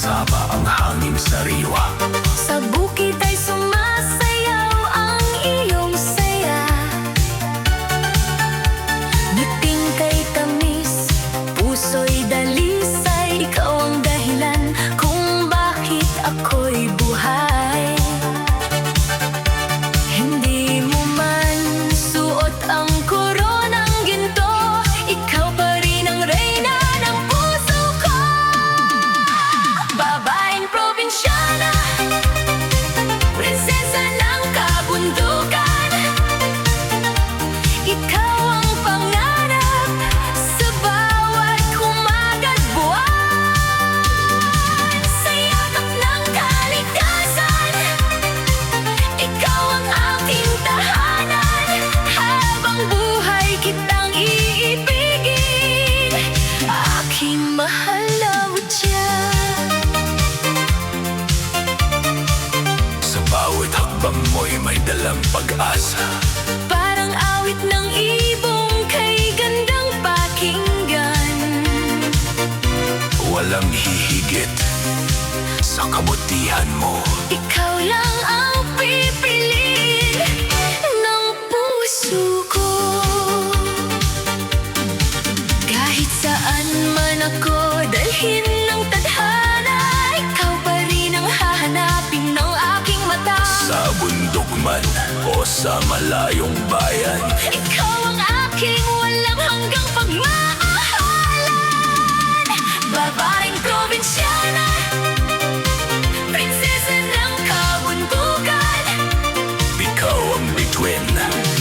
kasama ang hangin sariwa. Sa bukid ay sumasayaw ang iyong saya. Ngiting kay tamis, puso'y dalisay. Ikaw ang dahilan kung bakit ako'y buhay. Hindi mo man suot ang koronang ginto, ikaw pa rin ang reyna ng puso ko. Babaeng probinsyana, prinsesa ng kabundukan. Ikaw ang pangarap sa bawat umaga't buwan. Sa yakap ng kalikasan, ikaw ang aking tahanan. Habang buhay kitang iibigin, aking mahal na butya. Sa bawat hakbang mo'y may dalang pag-asa. Parang awit ng ibong kay gandang pakinggan. Walang hihigit sa kabutihan mo. Ikaw lang ang pipiliin ng puso ko. Kahit saan man ako dalhin ng tadhana, ikaw pa rin ang hahanapin ng aking mata. Sa bundok man o sa malayong bayan, Ikaw ang aking walang hanggang pagmamahalan. Babaeng probinsyana, prinsesa ng kabundukan. ikaw ang bituin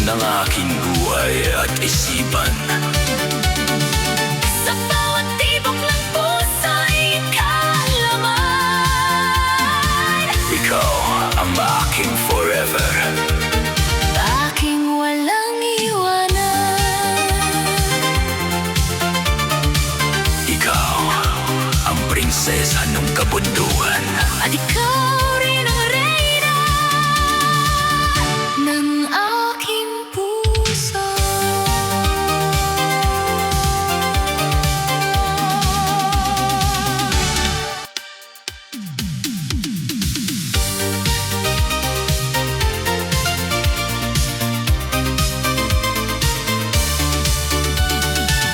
ng aking buhay at isipan. Sa bawat tibok ng puso'y ikaw ang laman. Ikaw ang aking forever. Aking walang iwanan. Ikaw ang prinsesa ng kabundukan. At ikaw rin ang reyna ng aking puso.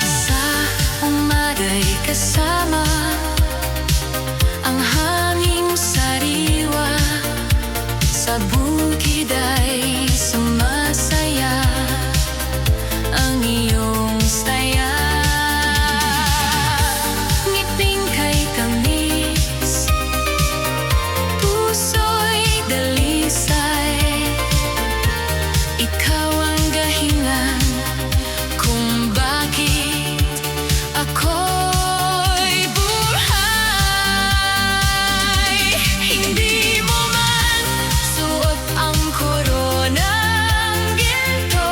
Sa umaga'y kasama ang hanging sariwa. Sa bukid ay sumasaya ang iyong saya. Ngiting kay tamis, puso'y dalisay. Ikaw ang dahilan kung bakit ako'y buhay. Hindi mo man suot ang koronang ginto,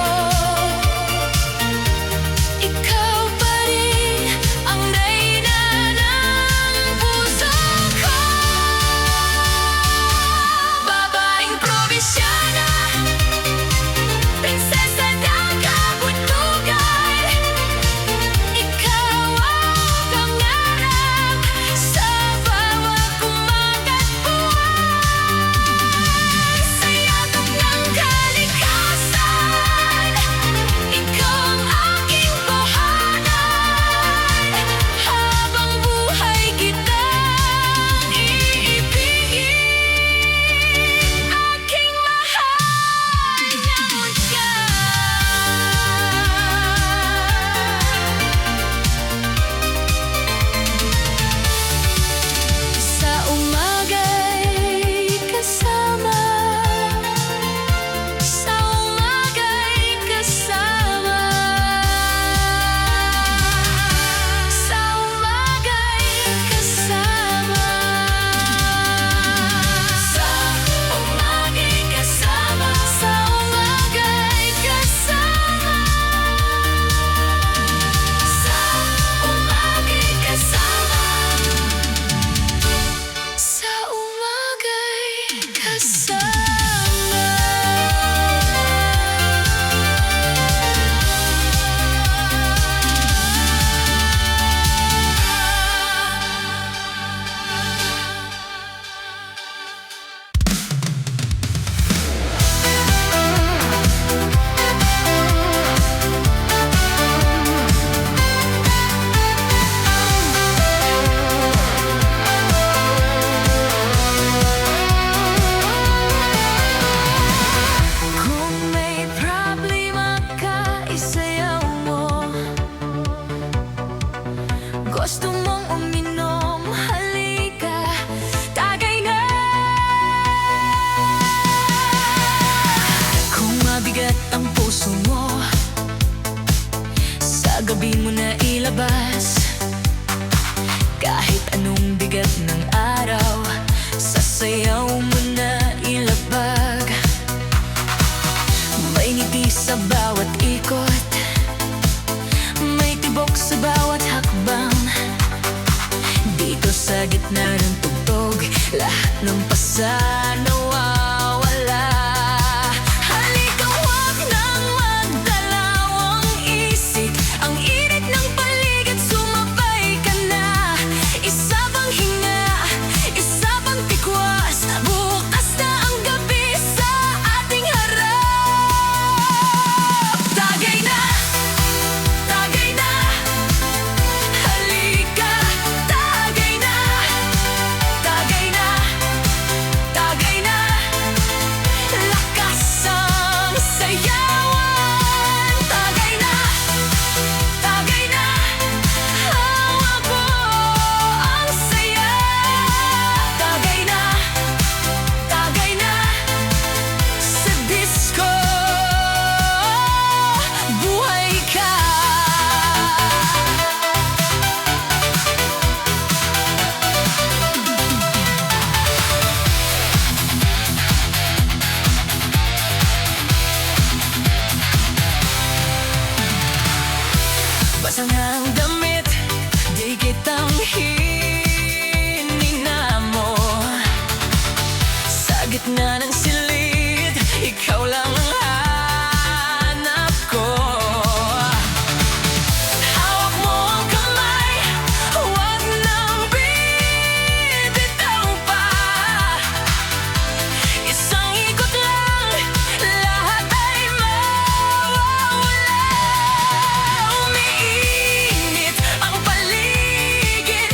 tabi mo na ilabas. Kahit anong bigat ng araw, sasayaw mo na ilabag. May ngiti sa bawat ikot, may tibok sa bawat hakbang. Dito sa gitna ng tugtog, lahat ng pasa nawawala. Halika, huwag nang magdalawang isip. Ang init ng paligid, sumabay ka na. Isa bang hinga, isa bang tikwas, bukas na ang gabi sa ating harap. Tagay na, tagay na. Halika, tagay na, tagay na, tagay na. Lakas ang sayawan. Tagay na, tagay na. Hawak mo ang saya. Tagay na, tagay na. Sa disco, buhay ka. Basa na ang damit, di kitang hininamo. Sa gitna ng silid, ikaw lang ang hanap ko. Hawak mo ang kamay, huwag nang bibitaw pa. Isang ikot lang, lahat ay mawawala. Umiinit ang paligid,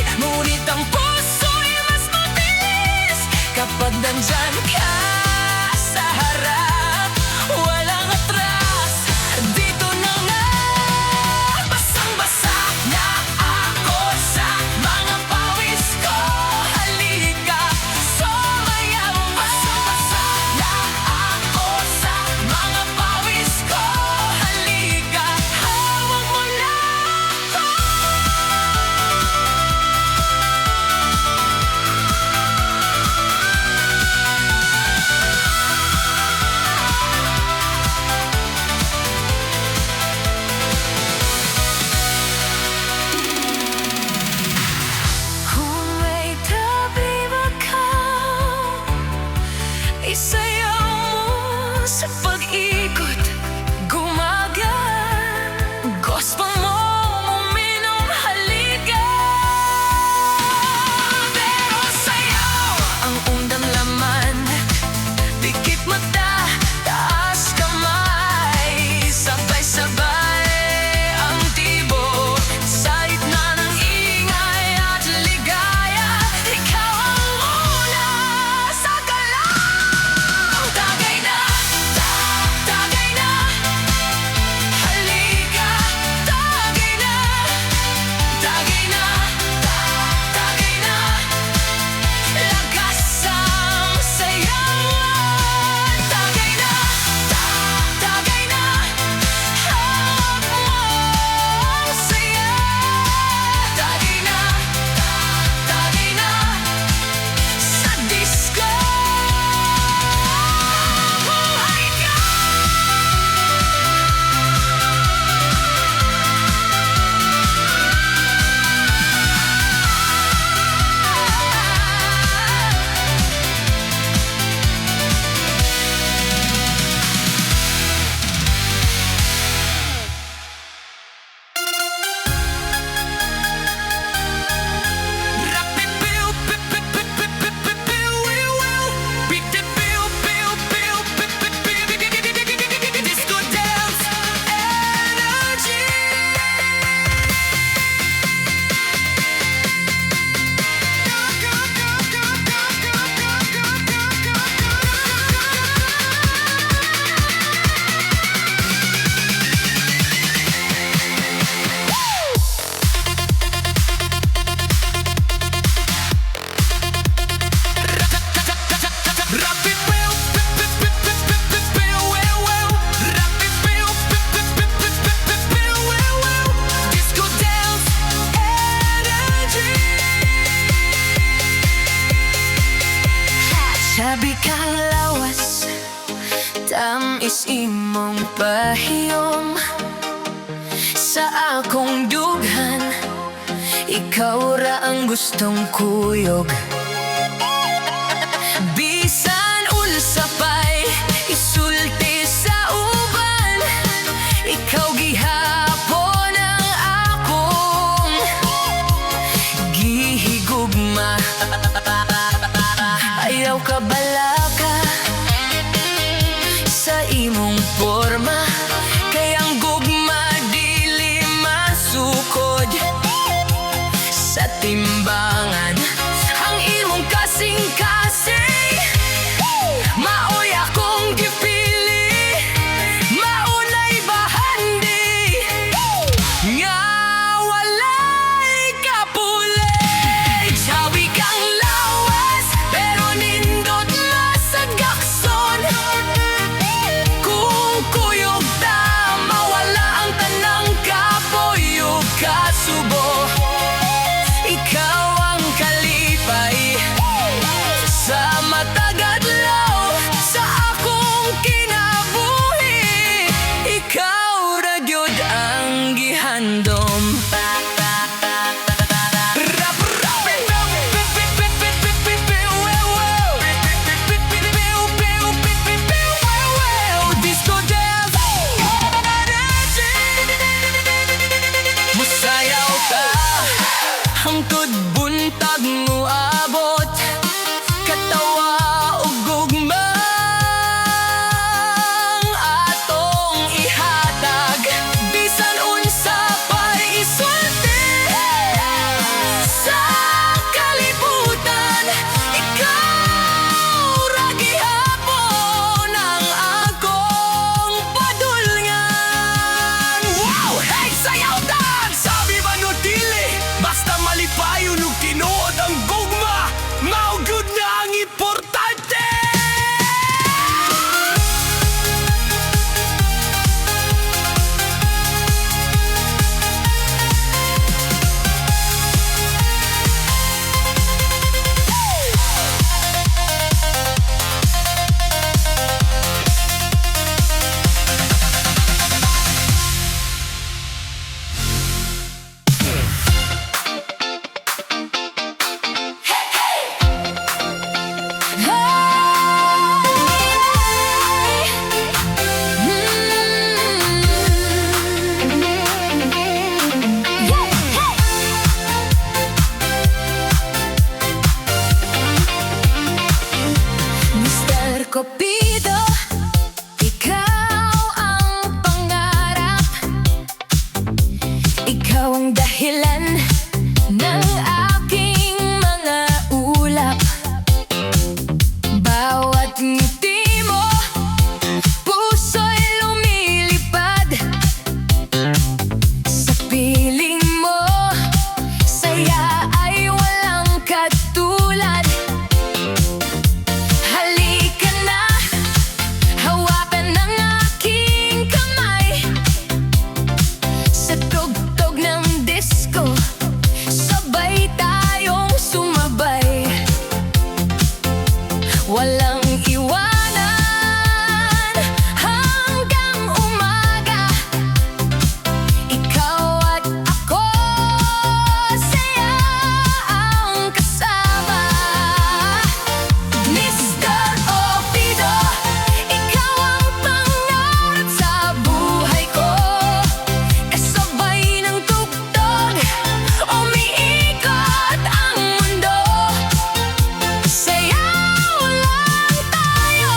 is imong pahiyom sa akong dughan. Ikaw ra ang gustong kuyog. Bisan unsa pa'y isulti sa uban, ikaw gihapon ang akong gihigugma. Ayaw ka balaka sa imong forma, kay ang gugma dili masukod sa timbangan. Ang imong kasing-kasing maoy akong gipili, maunay bahandi nga walay kapuli. Sawi kang lawas pero nindot masagakson. Kung kuyog ta mawala ang tanang kapuyog kasubo. Ikaw ang kalipay sa matagadlaw sa akong kinabuhi. Ikaw ra gyud ang gihandom. Disco dance, musayaw ta hangtod buntag mo abot, katawa ug gugmang atong ihatag. Bisan unsa pa'y isulti sa kalibutan, ikaw ra gihapon ang akong padulngan. Wow! Hey, sayaw tan! Sabi ba no dili? Basta malipayon ug tinuod ang gugma, mao gyud na ang importante. Mr. Cupido, ikaw ang pangarap, ikaw ang dahilan ng aking mga ulap. Bawat ngiti mo, puso'y lumilipad sa piling mo. Saya ay walang katulad. Halika na, hawakan ng aking kamay sa tugtog ng disco, sabay tayong sumabay. Walang iwanan hanggang umaga, ikaw at ako, saya ang kasama. Mr. Cupido, ikaw ang pangarap sa buhay ko, kasabay ng tugtog, umiikot ang mundo. Sayaw lang tayo,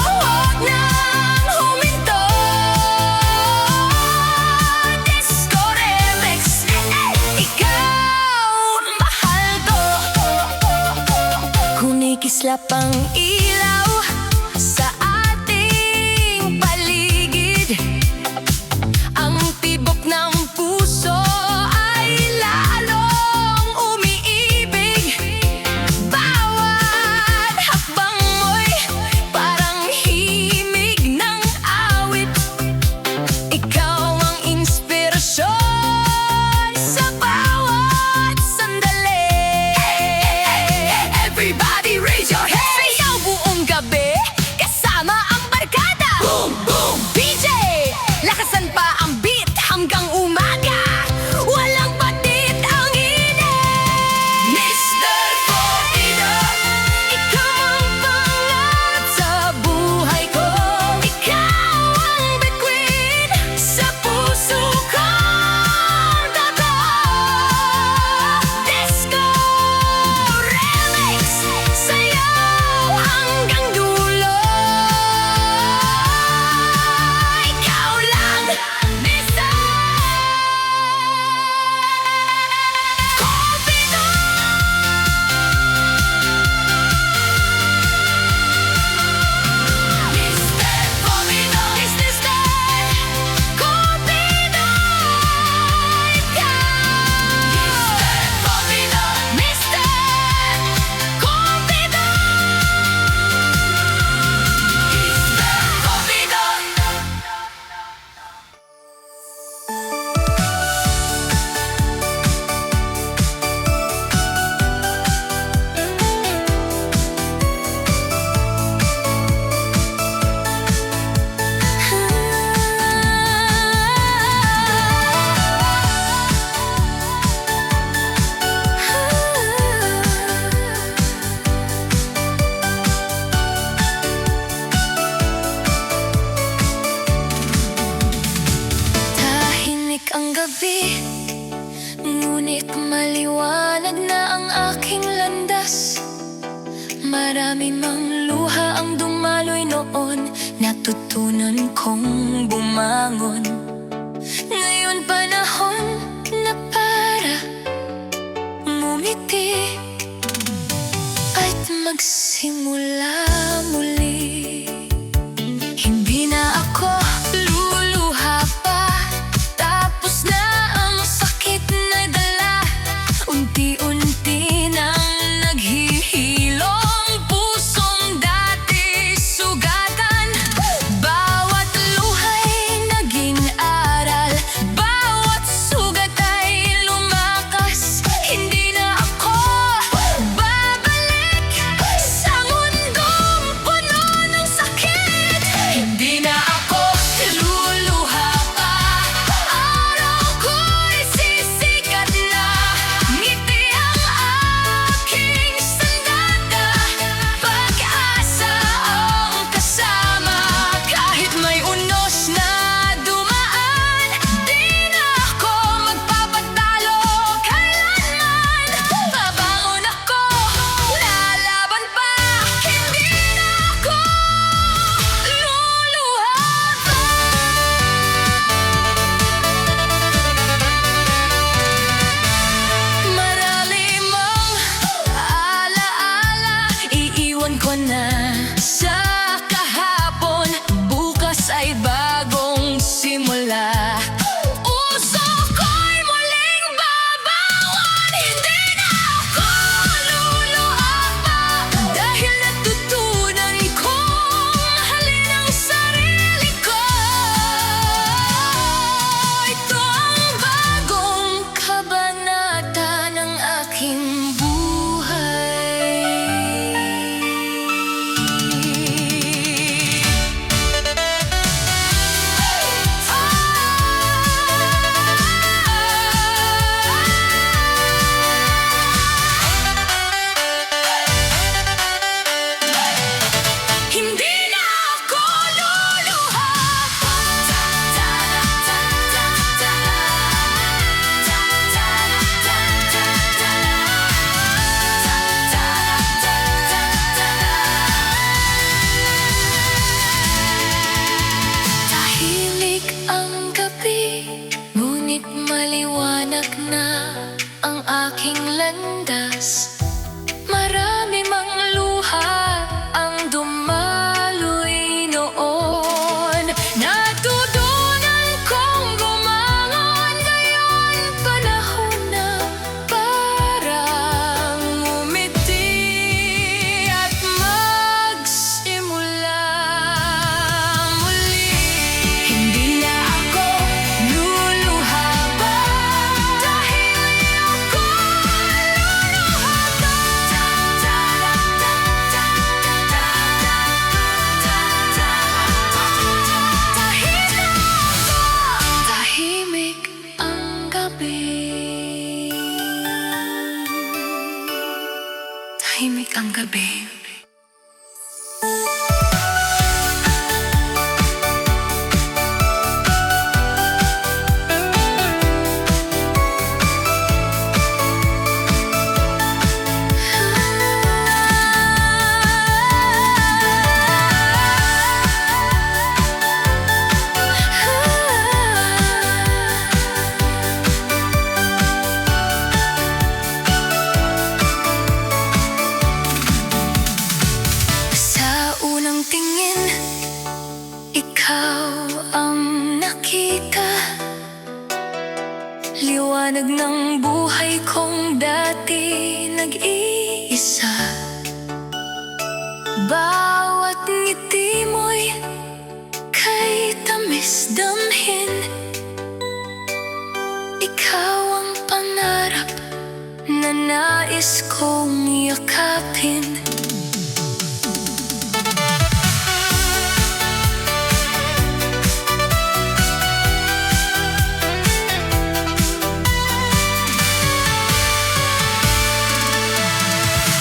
huwag nang huminto. Disco remix, ikaw mahal ko. Kumikislap ang ilaw sa ating paligid, ang tibok ng puso ay lalong umiibig. Bawat hakbang mo'y parang himig ng awit, ikaw ang inspirasyon sa bawat sandali. Everybody raise your hands. Sayaw buo gabi, ngunit maliwanag na ang aking landas. Marami mang luha ang dumaloy noon, natutunan kong bumangon. Ngayon panahon na para ngumiti at magsimula muli. Hindi na ako luluha pa, tapos na ang sakit na dala. Unti-unti nang naghihilom pusong dati sugatan. Bawat luha'y naging aral, bawat sugat ay lumakas. Hindi na ako babalik sa mundong puno ng sakit. Hindi na ako luluha pa, araw ko'y sisikat na. Ngiti ang aking sandata, pag-asa ang kasama. Kahit may unos na dumaan, di na ako magpapatalo kailanman. Babangon ako, lalaban pa, hindi na ako luluha pa. Marami mang alaala, iiwan ko na sa kahapon. Bukas ay bagong simula, uso ko'y muling babangon. Hindi na ako luluha pa, dahil natutunan kong mahalin ang sarili ko. Ito ang bagong kabanata ng aking buhay. Hindi na ako luluha pa. Tahimik ang gabi, ngunit maliwanag na ang aking landas. Marami mang luha ang dumaloy noon, natutunan kong bumangon. Ngayon panahon na parang ngumiti at magsimula muli. Hindi na ako luluha pa, dahil ayoko luluha pa. Tahimik ang gabi. Tahimik ang gabi. Sa unang tingin, ikaw ang nakita. Liwanag ng buhay kong dati nag-iisa. Bawat ngiti mo'y kay tamis damhin. Ikaw ang pangarap na nais kong yakapin.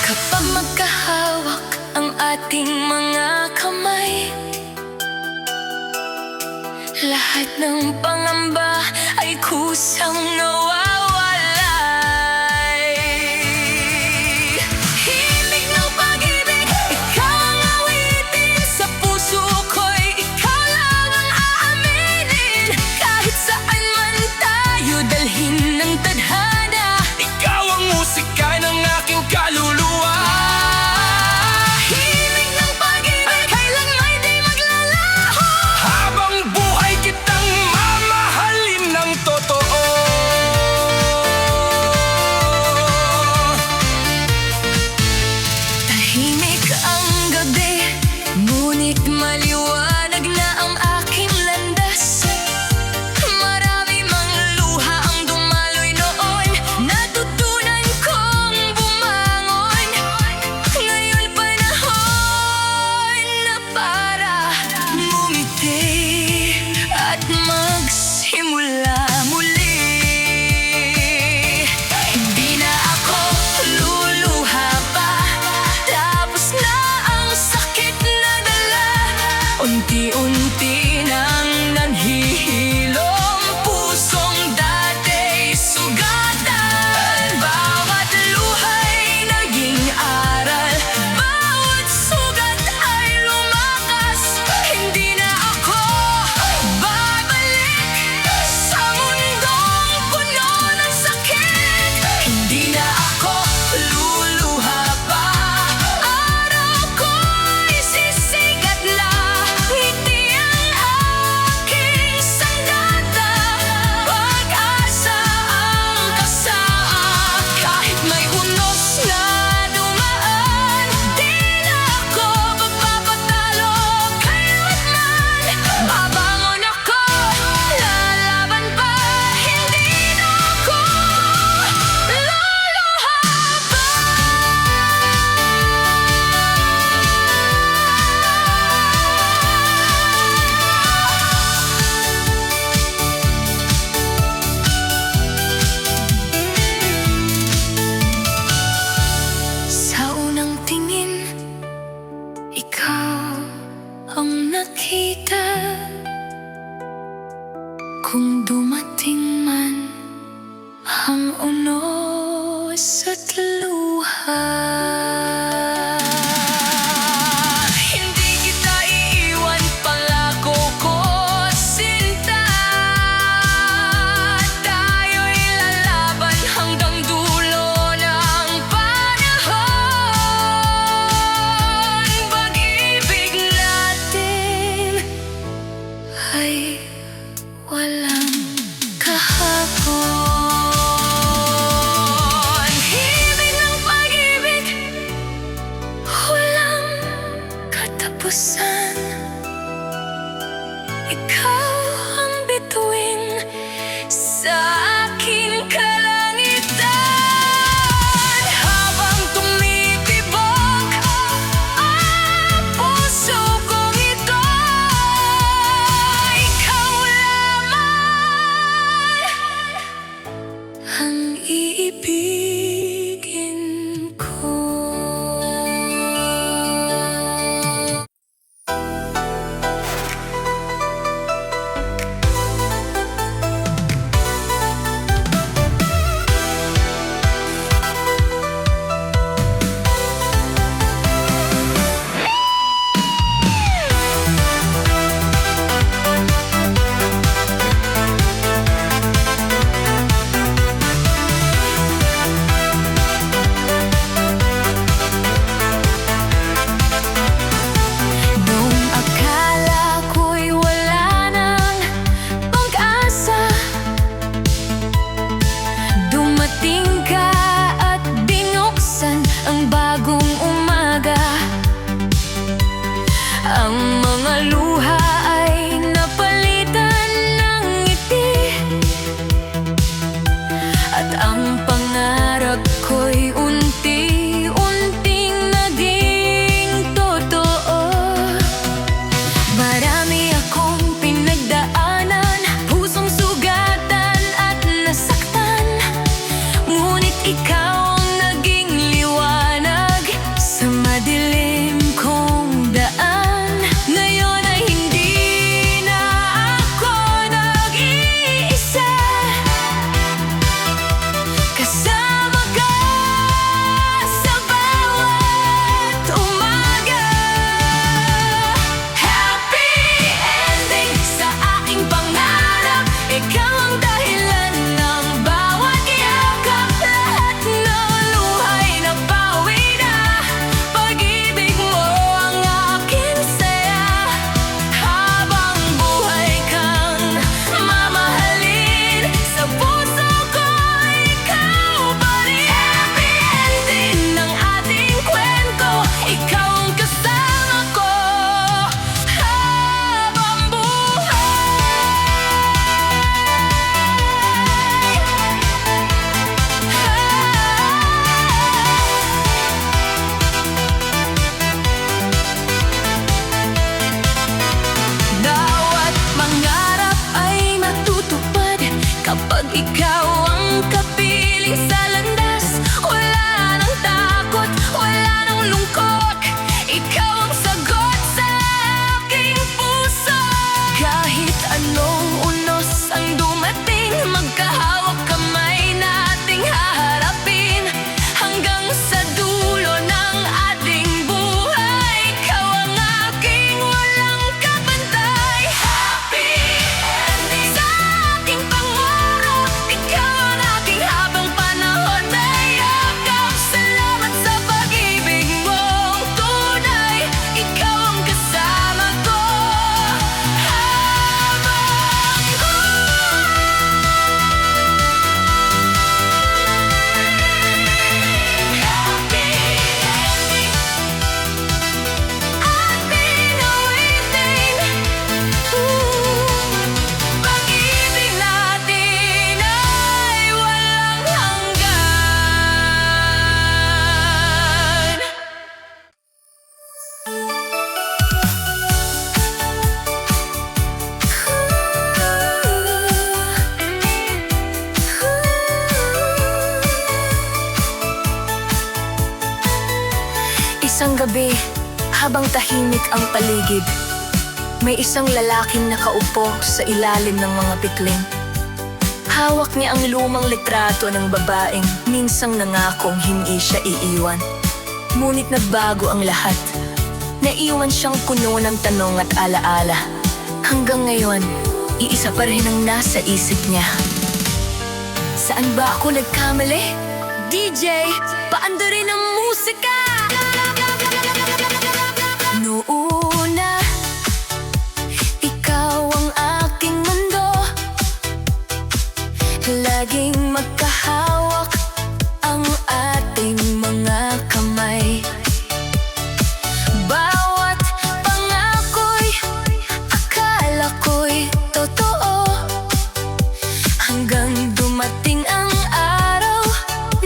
Kapag magkahawak ang ating mga kamay, lahat ng pangamba ay kulang. kusang nawawalay. Himig ng pag-ibig, ikaw ang awitin. Sa puso ko'y ikaw lang ang aaminin. Kahit saan man tayo dalhin ng tadhana, Ikaw ang musika ng aking kaluluwa. himig ng pag-ibig, kailanman di maglalaho. Habang buhay kitang mamahalin ng totoo. Tahimik ang gabi, ngunit maliwanag na ang aking landas. Marami mang luha ang dumaloy noon, natutunan kong bumangon. Ngayon panahon na para ngumiti at magsimula muli. Hindi na ako luluha pa, tapos na ang sakit na dala. Unti-unti nang nanghihilom pusong dati sugatan. Bawat luha'y naging aral, bawat sugat ay lumakas. Hindi na ako babalik sa mundong puno ng sakit. Hindi na ako luluha pa, araw ko'y sisikat na. Ngiti ang aking sandata, pag-asa ang kasama. Kahit may unos na dumaan, di na ako magpapatalo kailanman. Babangon ako, lalaban pa, hindi na ako luluha pa. Sa unang tingin, ikaw ang nakita. Kung dumating man ang unos at luha, hindi kita iiwan, pangako ko, sinta. Tayo'y lalaban hanggang dulo ng panahon. Pag-ibig natin ay walang kahapon. Himig ng pag-ibig, walang katapusan. Ikaw ang bituin sa aking kalangitan. Habang tumitibok ang puso kong ito, ikaw lamang ikaw ang kapiling sa landas. Wala nang takot, wala nang lungkot, ikaw ang sagot sa aking puso. Kahit anong unos ang dumating, magkahawak kamay nating haharapin hanggang sa dulo ng ating buhay. Ikaw ang aking walang kapantay. Happy ending sa aking pangarap, ikaw ang aking habang panahon na yakap. Salamat sa pag-ibig mong tunay, ikaw ang kasama ko habang happy ending. I've been waiting. Pag-ibig natin ay walang hanggan. Isang gabi, habang tahimik ang paligid, may isang lalaking nakaupo sa ilalim ng mga bituin. Hawak niya ang lumang litrato ng babaeng minsang nangakong hindi siya iiwan. Ngunit nagbago ang lahat. Naiwan siyang puno ng tanong at alaala. Hanggang ngayon, iisa pa rin ang nasa isip niya. Saan ba ako nagkamali? DJ, paandarin ang musika! Noona, ikaw ang aking mundo. Laging magkahawak ang ating mga kamay. Bawat pangako'y akala ko'y totoo, hanggang dumating ang araw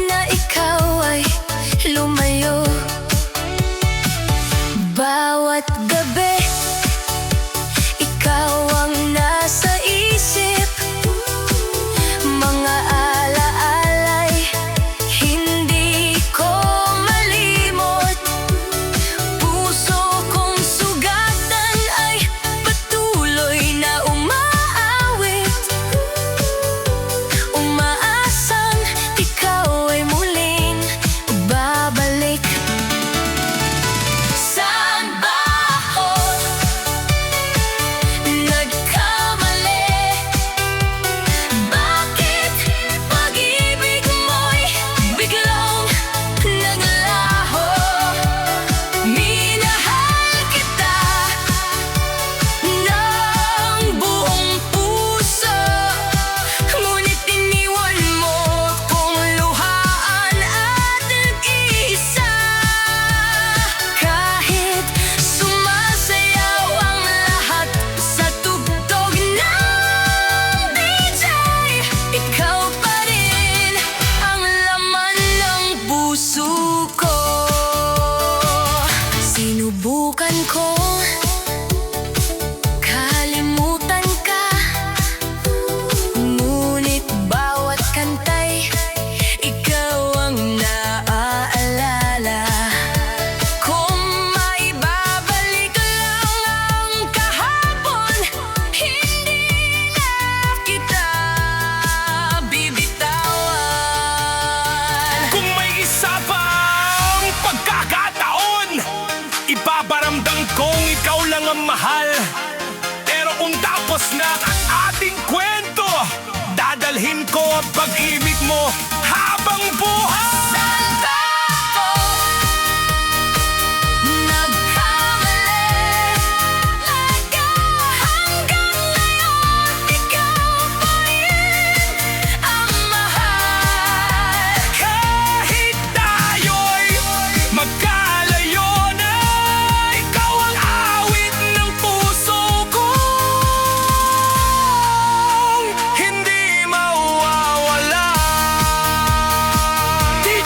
na ikaw ay lumayo. Bawat gabi, ikaw ang nasa isip. Mga alaala'y hindi ko malimot. Puso kong sugatan ay patuloy na umaawit. Umaasang ikaw ay muling babalik. Saan ba ako nagkamali? Bakit pag-ibig mo'y biglang naglaho? Minahal kita ng buong puso, ngunit iniwan mo kong luhaan at nag-iisa. Kahit sumasayaw ang lahat sa tugtog ng DJ, ikaw pa rin ang laman ng puso ko. Sinubukan kong kalimutan ka, ngunit bawat kantay, ikaw ang naaalala. Kung maibabalik lang ang kahapon, hindi na kita bibitawan. Kung may isa pang pagkakataon, ipaparamdam kong ikaw lang ang mahal. Pero kung tapos na ang ating kwento, dadalhin ko ang pag-ibig mo habang buhay. Saan ba ako nagkamali? Hanggang ngayon, ikaw pa rin ang mahal. Kahit tayo'y magkalayo na, ikaw ang awit ng puso ko. Hindi mawawala. Di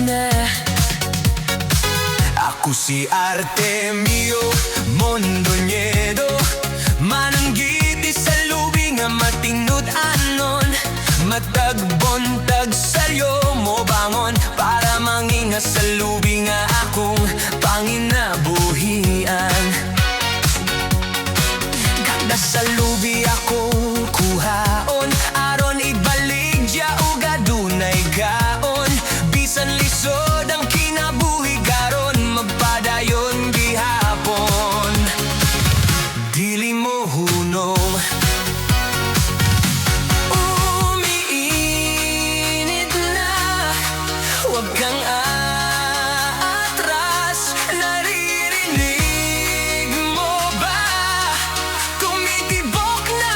na. Ako si Artemio Mondoñedo, mananggiti sa lubing nga matingnud anon. Matagbontag saryo mo bangon, para manginga sa lubing nga akong panginabuhian. Ganda sa lubi akong kuhaon, aron ibalik dia uga dunay gaon. Bisan lisod ang kinabuhi garon, magpadayon gihapon. Dili mo hunong, umiinit na, huwag kang aatras. Naririnig mo ba? Tumitibok na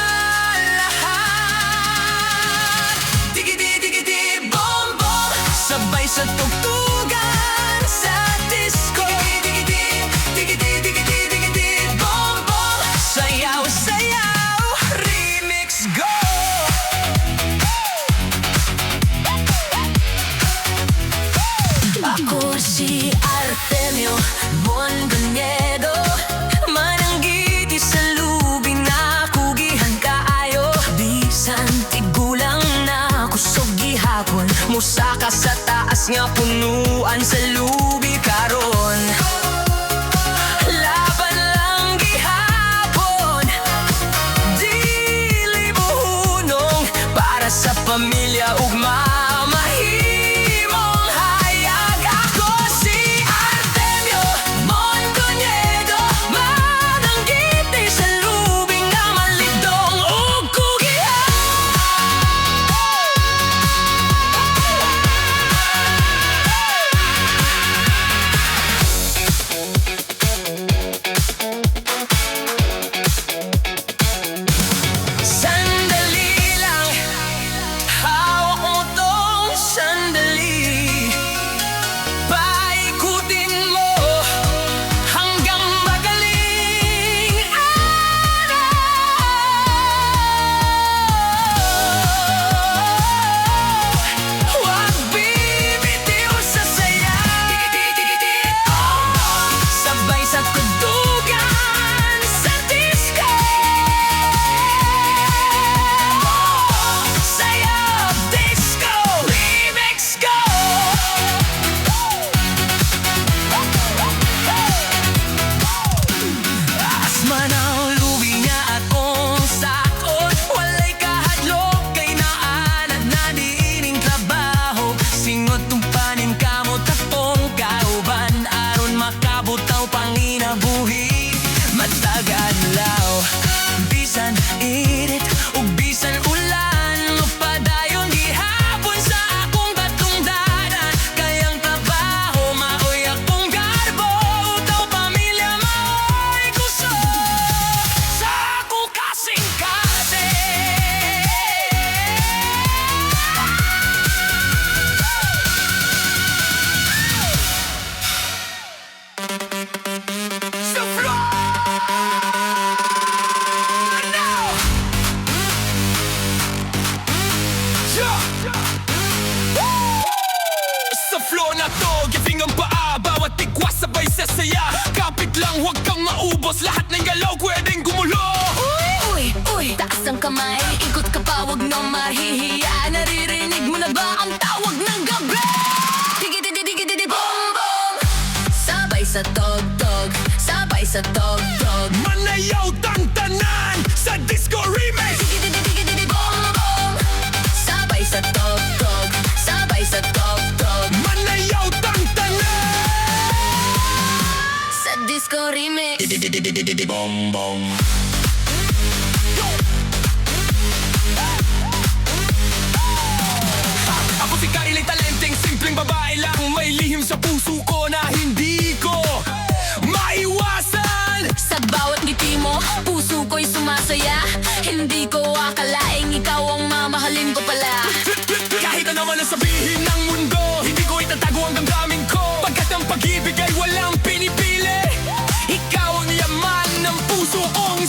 lahat. Digidi-digidi bom bom, sabay sa tugtugan sa disco. Digidi-digidi bom bom, sayaw sayaw, remix go. Ako si Artemio Mondoñedo, mananggiti sa lubing na kugihan kaayo. Bisan tigulang na kusog gihapon, musaka sa taas nga punuan sa lubi karon. Laban lang gihapon, dili buhunong, para sa pamilya ug mamahimong hayag. Ako si Artemio Mondoñedo, mananggiti sa lubing nga malidong ug kugihan. Sandali lang, hawak mo tong sandali. Paikutin mo hanggang magaling. Huwag bibitiw sa saya. Sabay sa tudugan sa disco. Sayaw disco, remix go. Asman ang lubi niya akong sakot, walay kahadlok kay naanad na diining trabaho. Singot tumpanin kamot akong kauban, aron makabutaw panginabuhi matagadlaw. Bisan init ug bisan ulan, magpadayon gihapon sa akong katungdanan. Kayang trabaho maoy akong garbo, utaw pamilya maoy kusog sa akong kasing-kasing. Sa floor now. Sa floor na to, giving ang paa, bawat tikwas sabay sa saya. Kapit lang, huwag kang maubos, lahat ng galaw pwedeng gumulo. Uy, uy, taas ang kamay, ikot ka pa, wag na mahihiya. Naririnig mo na ba ang tawag ng gabi? Digidi-digidi bom bom, sabay sa tog-tog, sabay sa tog-tog. Manayaw tang tanan sa disco remix. Digidi-digidi bom bom, sabay sa tog-tog, sabay sa tog-tog. Manayaw tang tanan Sa disco remix. Bom bom. Ako si Kylie Talenteng, simpleng babae lang, may lihim sa puso ko na hindi ko maiwasan. Sa bawat ngiti mo, puso ko'y sumasaya. Hindi ko akalaing ikaw ang mamahalin ko pala. Kahit ano man ang sabihin ng mundo, hindi ko itatago ang damdamin ko, pagkat ang pag-ibig ay walang pinipili. Ikaw ang yaman ng puso kong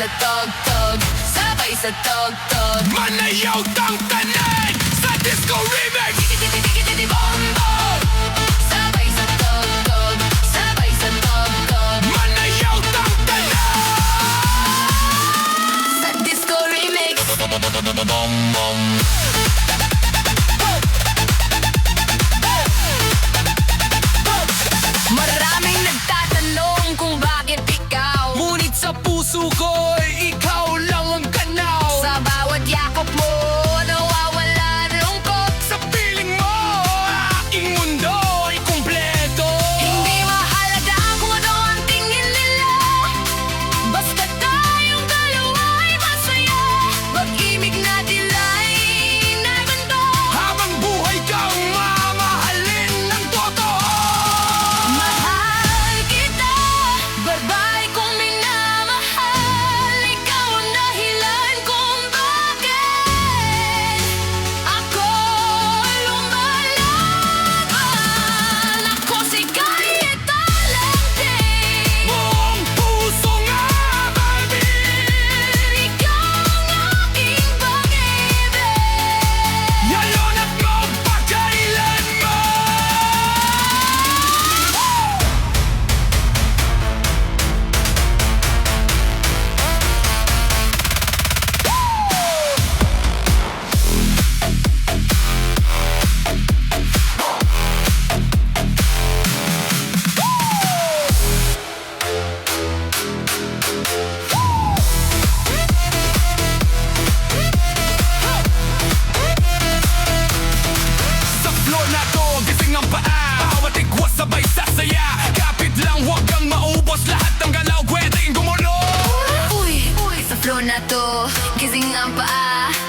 sa tog-tog, sabay sa tog-tog. Manayaw tang tanan sa disco remix. Bombo, sabay sa tog-tog, sabay sa tog-tog. Manayaw tang tanan Sa disco remix. Maraming nagtatanong kung bakit ikaw. Ngunit sa puso ko'y ikaw lang ang kanaw. Sa bawat yakap mo, nawawala ang lungkot. Sa piling mo, aking mundo ay kumpleto. Hindi mahalaga kung ano ang tingin nila, basta tayong dalawa ay masaya. Pag-ibig natin ay naganda. Habang buhay kang mamahalin ng totoo. Mahal kita, barbay kong minamahal. Ikaw ang dahilan kung bakit ako lumalaban. Ako si Cayeta Lanting, Buong pusong amalbin. ikaw ang aking pag-ibig. Ngayon at magpakailanman. Sa floor na to, gising ang paa. Bawat igwas sabay sasaya. Kapit lang, huwag kang maubos. Lahat ng galaw pwedeng gumulo. Uy, sa flow na to, gising ang paa.